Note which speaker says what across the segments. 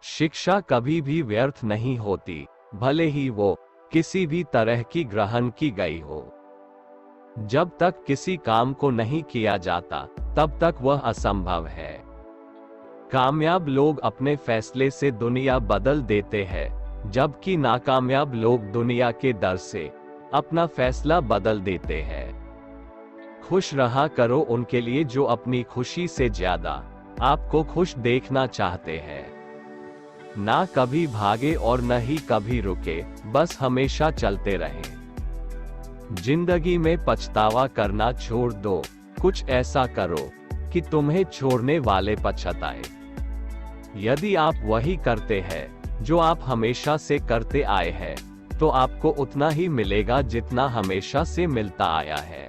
Speaker 1: शिक्षा कभी भी व्यर्थ नहीं होती, भले ही वो किसी भी तरह की ग्रहण की गई हो। जब तक किसी काम को नहीं किया जाता, तब तक वह असंभव है। कामयाब लोग अपने फैसले से दुनिया बदल देते हैं, जबकि नाकामयाब लोग दुनिया के डर से अपना फैसला बदल देते हैं। खुश रहा करो उनके लिए जो अपनी खुशी से ज्यादा आपको खुश देखना चाहते हैं। ना कभी भागे और न ही कभी रुके, बस हमेशा चलते रहें। जिंदगी में पछतावा करना छोड़ दो, कुछ ऐसा करो कि तुम्हें छोड़ने वाले पछताए। यदि आप वही करते हैं जो आप हमेशा से करते आए हैं, तो आपको उतना ही मिलेगा जितना हमेशा से मिलता आया है।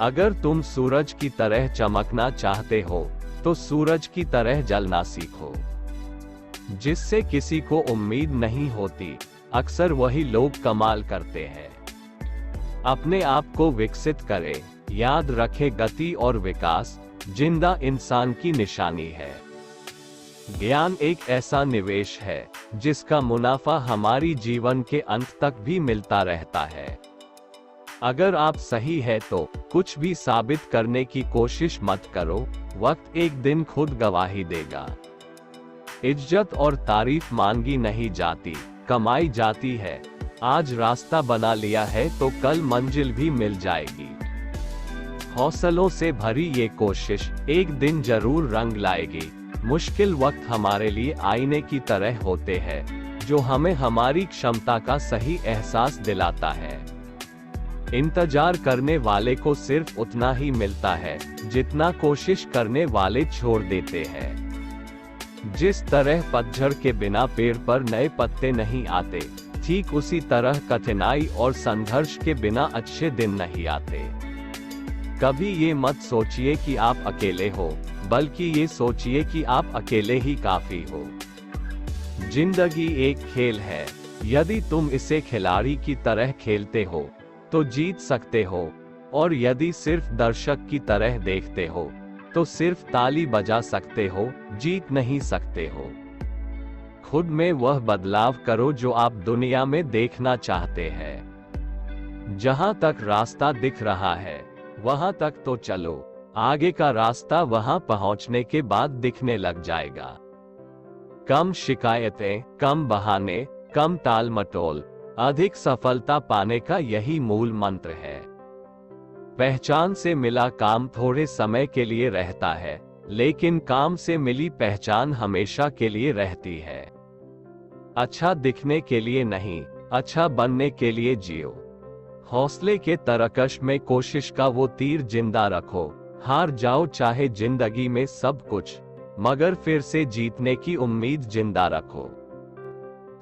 Speaker 1: अगर तुम सूरज की तरह चमकना चाहते हो, तो सूरज की तरह जलना सीखो। जिससे किसी को उम्मीद नहीं होती, अक्सर वही लोग कमाल करते हैं। अपने आप को विकसित करें, याद रखें गति और विकास जिंदा इंसान की निशानी है। ज्ञान एक ऐसा निवेश है जिसका मुनाफा हमारी जीवन के अंत तक भी मिलता रहता है। अगर आप सही है तो कुछ भी साबित करने की कोशिश मत करो, वक्त एक दिन खुद गवाही देगा। इज्जत और तारीफ मांगी नहीं जाती, कमाई जाती है। आज रास्ता बना लिया है तो कल मंजिल भी मिल जाएगी। हौसलों से भरी ये कोशिश एक दिन जरूर रंग लाएगी। मुश्किल वक्त हमारे लिए आईने की तरह होते हैं, जो हमें हमारी क्षमता का सही एहसास दिलाता है। इंतजार करने वाले को सिर्फ उतना ही मिलता है जितना कोशिश करने वाले छोड़ देते हैं। जिस तरह पतझड़ के बिना पेड़ पर नए पत्ते नहीं आते, ठीक उसी तरह कठिनाई और संघर्ष के बिना अच्छे दिन नहीं आते। कभी ये मत सोचिए कि आप अकेले हो, बल्कि ये सोचिए कि आप अकेले ही काफी हो। जिंदगी एक खेल है, यदि तुम इसे खिलाड़ी की तरह खेलते हो तो जीत सकते हो, और यदि सिर्फ दर्शक की तरह देखते हो तो सिर्फ ताली बजा सकते हो, जीत नहीं सकते हो। खुद में वह बदलाव करो जो आप दुनिया में देखना चाहते हैं। जहां तक रास्ता दिख रहा है, वहां तक तो चलो, आगे का रास्ता वहां पहुंचने के बाद दिखने लग जाएगा। कम शिकायतें, कम बहाने, कम टाल मटोल, अधिक सफलता पाने का यही मूल मंत्र है। पहचान से मिला काम थोड़े समय के लिए रहता है, लेकिन काम से मिली पहचान हमेशा के लिए रहती है। अच्छा दिखने के लिए नहीं, अच्छा बनने के लिए जियो। हौसले के तरकश में कोशिश का वो तीर जिंदा रखो। हार जाओ चाहे जिंदगी में सब कुछ, मगर फिर से जीतने की उम्मीद जिंदा रखो।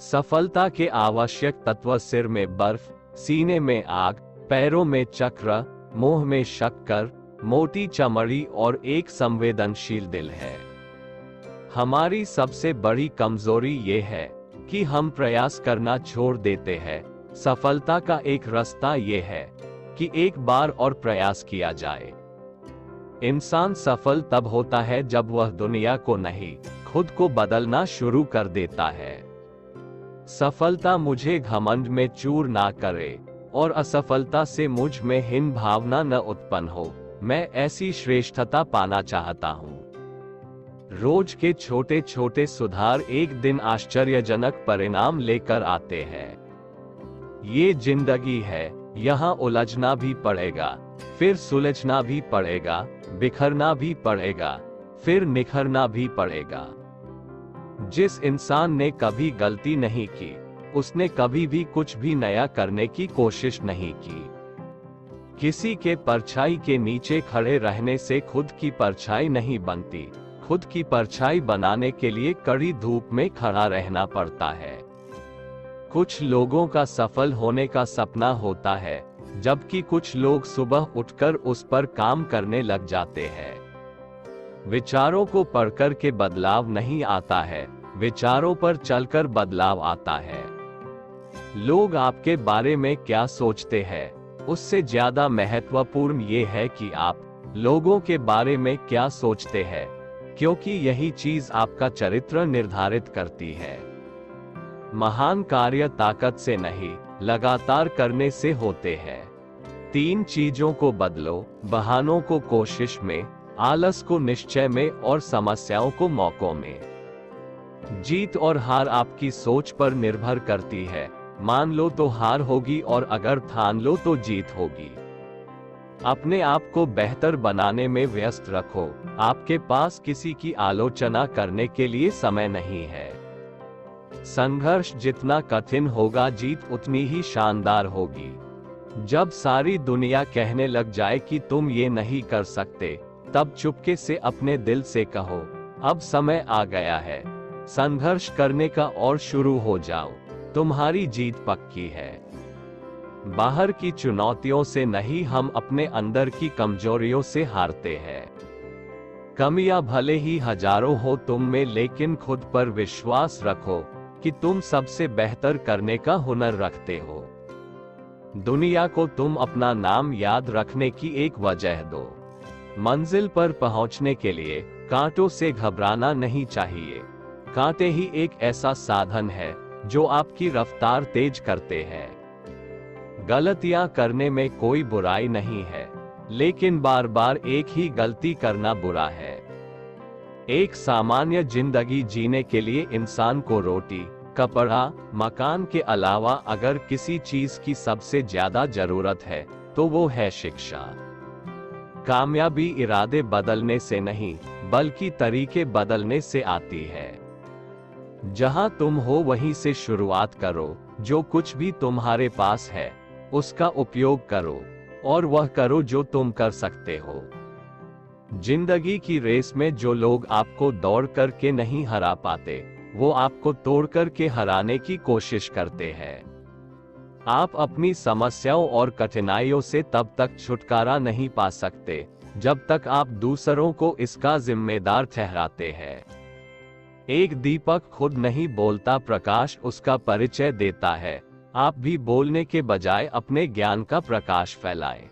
Speaker 1: सफलता के आवश्यक तत्व सिर में बर्फ, सीने में आग, पैरों में चक्र, मुंह में शक्कर, मोटी चमड़ी और एक संवेदनशील दिल है। हमारी सबसे बड़ी कमजोरी ये है कि हम प्रयास करना छोड़ देते हैं। सफलता का एक रास्ता ये है कि एक बार और प्रयास किया जाए। इंसान सफल तब होता है जब वह दुनिया को नहीं, खुद को बदलना शुरू कर देता है। सफलता मुझे घमंड में चूर ना करे और असफलता से मुझ में हीन भावना न उत्पन्न हो। मैं ऐसी श्रेष्ठता पाना चाहता हूँ। रोज के छोटे छोटे सुधार एक दिन आश्चर्यजनक परिणाम लेकर आते हैं। ये जिंदगी है, यहाँ उलझना भी पड़ेगा, फिर सुलझना भी पड़ेगा, बिखरना भी पड़ेगा, फिर निखरना भी पड़ेगा। जिस इंसान ने कभी गलती नहीं की, उसने कभी भी कुछ भी नया करने की कोशिश नहीं की। किसी के परछाई के नीचे खड़े रहने से खुद की परछाई नहीं बनती। खुद की परछाई बनाने के लिए कड़ी धूप में खड़ा रहना पड़ता है। कुछ लोगों का सफल होने का सपना होता है, जबकि कुछ लोग सुबह उठकर उस पर काम करने लग जाते हैं। विचारों को पढ़कर के बदलाव नहीं आता है, विचारों पर चलकर बदलाव आता है। लोग आपके बारे में क्या सोचते हैं, उससे ज्यादा महत्वपूर्ण ये है कि आप लोगों के बारे में क्या सोचते हैं, क्योंकि यही चीज आपका चरित्र निर्धारित करती है। महान कार्य ताकत से नहीं, लगातार करने से होते हैं। 3 चीजों को बदलो, बहानों को कोशिश में, आलस को निश्चय में और समस्याओं को मौकों में। जीत और हार आपकी सोच पर निर्भर करती है। मान लो तो हार होगी और अगर ठान लो तो जीत होगी। अपने आप को बेहतर बनाने में व्यस्त रखो। आपके पास किसी की आलोचना करने के लिए समय नहीं है। संघर्ष जितना कठिन होगा, जीत उतनी ही शानदार होगी। जब सारी दुनिया कहने लग जाए कि तुम ये नहीं कर सकते, तब चुपके से अपने दिल से कहो, अब समय आ गया है संघर्ष करने का और शुरू हो जाओ। तुम्हारी जीत पक्की है। बाहर की चुनौतियों से नहीं, हम अपने अंदर की कमजोरियों से हारते हैं। कमियां भले ही हजारों हो तुम में, लेकिन खुद पर विश्वास रखो कि तुम सबसे बेहतर करने का हुनर रखते हो। दुनिया को तुम अपना नाम याद रखने की एक वजह दो। मंजिल पर पहुंचने के लिए कांटों से घबराना नहीं चाहिए। कांटे ही एक ऐसा साधन है जो आपकी रफ्तार तेज करते हैं। गलतियां करने में कोई बुराई नहीं है, लेकिन बार बार एक ही गलती करना बुरा है। एक सामान्य जिंदगी जीने के लिए इंसान को रोटी, कपड़ा, मकान के अलावा अगर किसी चीज की सबसे ज्यादा जरूरत है तो वो है शिक्षा। कामयाबी इरादे बदलने से नहीं, बल्कि तरीके बदलने से आती है। जहां तुम हो वहीं से शुरुआत करो। जो कुछ भी तुम्हारे पास है उसका उपयोग करो, और वह करो जो तुम कर सकते हो। जिंदगी की रेस में जो लोग आपको दौड़ करके नहीं हरा पाते, वो आपको तोड़ करके हराने की कोशिश करते हैं। आप अपनी समस्याओं और कठिनाइयों से तब तक छुटकारा नहीं पा सकते जब तक आप दूसरों को इसका जिम्मेदार ठहराते हैं। एक दीपक खुद नहीं बोलता, प्रकाश उसका परिचय देता है। आप भी बोलने के बजाय अपने ज्ञान का प्रकाश फैलाएं।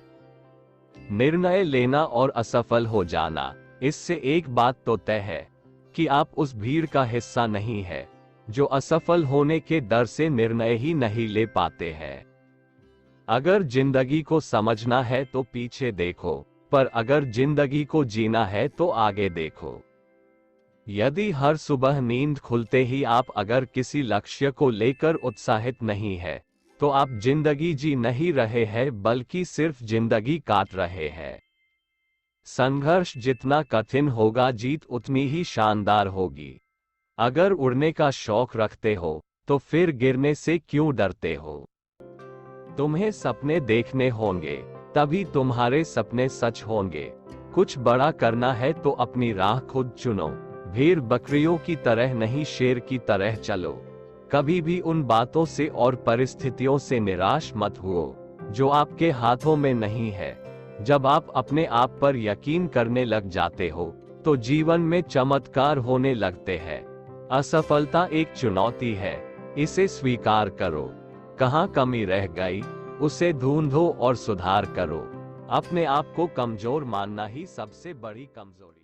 Speaker 1: निर्णय लेना और असफल हो जाना, इससे एक बात तो तय है कि आप उस भीड़ का हिस्सा नहीं है जो असफल होने के डर से निर्णय ही नहीं ले पाते हैं। अगर जिंदगी को समझना है तो पीछे देखो, पर अगर जिंदगी को जीना है तो आगे देखो। यदि हर सुबह नींद खुलते ही आप अगर किसी लक्ष्य को लेकर उत्साहित नहीं है, तो आप जिंदगी जी नहीं रहे हैं, बल्कि सिर्फ जिंदगी काट रहे हैं। संघर्ष जितना कठिन होगा, जीत उतनी ही शानदार होगी। अगर उड़ने का शौक रखते हो तो फिर गिरने से क्यों डरते हो? तुम्हें सपने देखने होंगे, तभी तुम्हारे सपने सच होंगे। कुछ बड़ा करना है तो अपनी राह खुद चुनो। भेड़ बकरियों की तरह नहीं, शेर की तरह चलो। कभी भी उन बातों से और परिस्थितियों से निराश मत हुओ जो आपके हाथों में नहीं है। जब आप अपने आप पर यकीन करने लग जाते हो तो जीवन में चमत्कार होने लगते हैं। असफलता एक चुनौती है, इसे स्वीकार करो। कहाँ कमी रह गई उसे ढूंढो और सुधार करो। अपने आप को कमजोर मानना ही सबसे बड़ी कमजोरी